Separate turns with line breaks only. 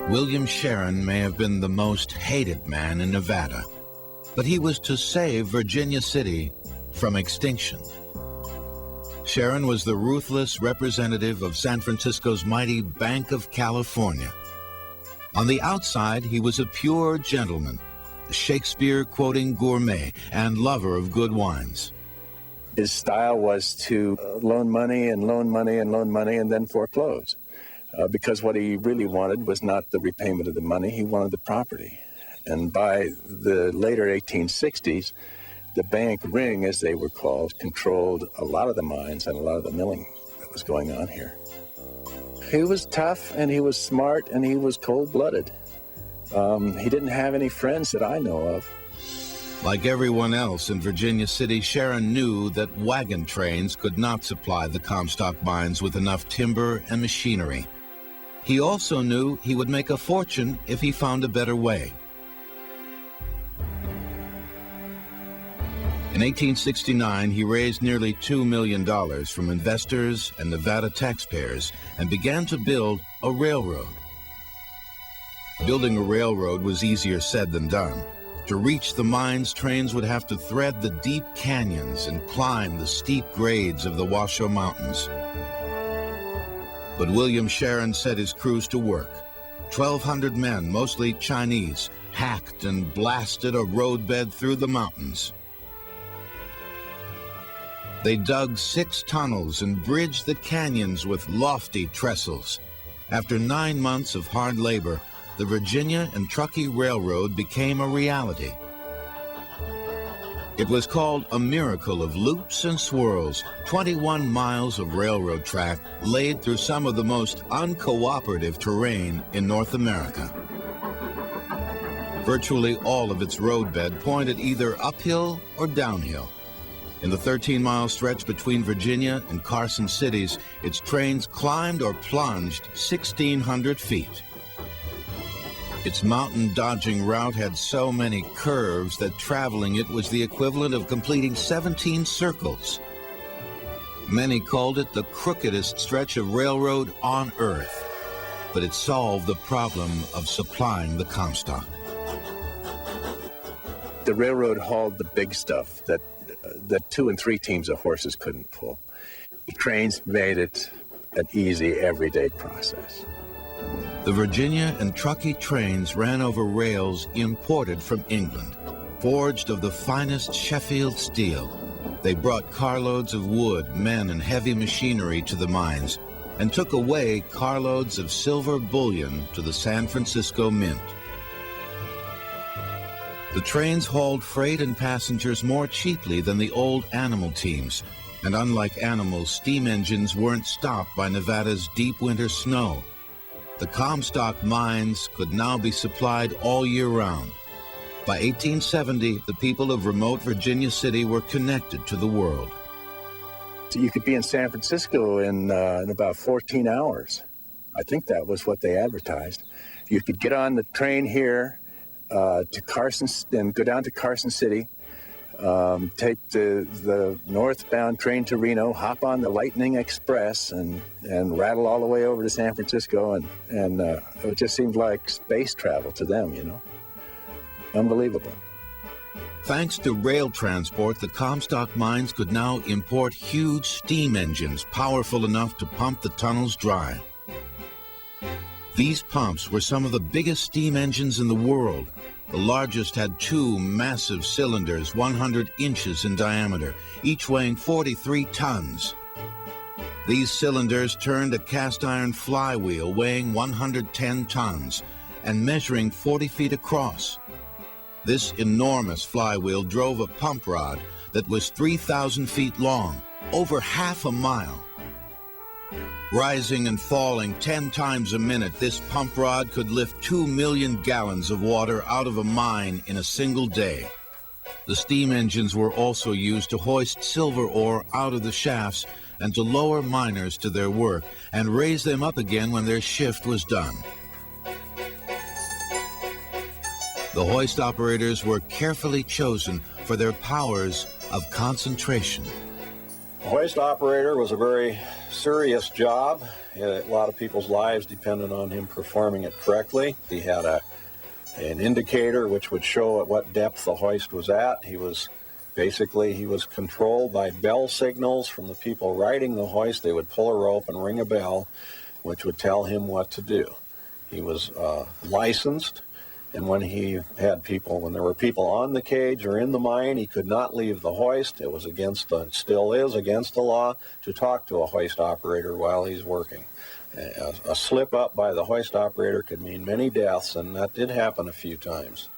William Sharon may have been the most hated man in Nevada, but he was to save Virginia City from extinction. Sharon was the ruthless representative of San Francisco's mighty Bank of California. On the outside, he was a pure gentleman, a Shakespeare-quoting gourmet and lover of good wines.
His style was to loan money and loan money and loan money and then foreclose. Because what he really wanted was not the repayment of the money, he wanted the property. And by the later 1860s, the bank ring, as they were called, controlled a lot of the mines and a lot of the milling that was going on here. He was tough, and he was smart, and he was cold-blooded. He didn't have any friends that I know of.
Like everyone else in Virginia City, Sharon knew that wagon trains could not supply the Comstock mines with enough timber and machinery. He also knew he would make a fortune if he found a better way. In 1869, he raised nearly $2 million from investors and Nevada taxpayers and began to build a railroad. Building a railroad was easier said than done. To reach the mines, trains would have to thread the deep canyons and climb the steep grades of the Washoe Mountains. But William Sharon set his crews to work. 1,200 men, mostly Chinese, hacked and blasted a roadbed through the mountains. They dug 6 tunnels and bridged the canyons with lofty trestles. After 9 months of hard labor, the Virginia and Truckee Railroad became a reality. It was called a miracle of loops and swirls, 21 miles of railroad track laid through some of the most uncooperative terrain in North America. Virtually all of its roadbed pointed either uphill or downhill. In the 13-mile stretch between Virginia and Carson cities, its trains climbed or plunged 1,600 feet. Its mountain-dodging route had so many curves that traveling it was the equivalent of completing 17 circles. Many called it the crookedest stretch of railroad on Earth, but it solved the problem of supplying the Comstock.
The railroad hauled the big stuff that 2 and 3 teams of horses couldn't pull. The trains made it an easy, everyday process.
The Virginia and Truckee trains ran over rails imported from England, forged of the finest Sheffield steel. They brought carloads of wood, men, and heavy machinery to the mines, and took away carloads of silver bullion to the San Francisco Mint. The trains hauled freight and passengers more cheaply than the old animal teams, and unlike animals, steam engines weren't stopped by Nevada's deep winter snow. The Comstock mines could now be supplied all year round. By 1870, the people of remote Virginia City were connected to the world.
So you could be in San Francisco in about 14 hours. I think that was what they advertised. You could get on the train here to Carson and go down to Carson City, take the northbound train to Reno, hop on the Lightning Express, and rattle all the way over to San Francisco, and it just seemed like space travel to them, you know. Unbelievable.
Thanks to rail transport, the Comstock mines could now import huge steam engines powerful enough to pump the tunnels dry. These pumps were some of the biggest steam engines in the world. The largest had 2 massive cylinders, 100 inches in diameter, each weighing 43 tons. These cylinders turned a cast-iron flywheel weighing 110 tons and measuring 40 feet across. This enormous flywheel drove a pump rod that was 3,000 feet long, over half a mile. Rising and falling 10 times a minute, this pump rod could lift 2 million gallons of water out of a mine in a single day. The steam engines were also used to hoist silver ore out of the shafts and to lower miners to their work and raise them up again when their shift was done. The hoist operators were carefully chosen for their powers of concentration.
A hoist operator was a very serious job. A lot of people's lives depended on him performing it correctly. He had an indicator which would show at what depth the hoist was at. He was controlled by bell signals from the people riding the hoist. They would pull a rope and ring a bell, which would tell him what to do. He was licensed, and when there were people on the cage or in the mine, he could not leave the hoist. It was still is against the law to talk to a hoist operator while he's working. A slip up by the hoist operator could mean many deaths, and that did happen a few times.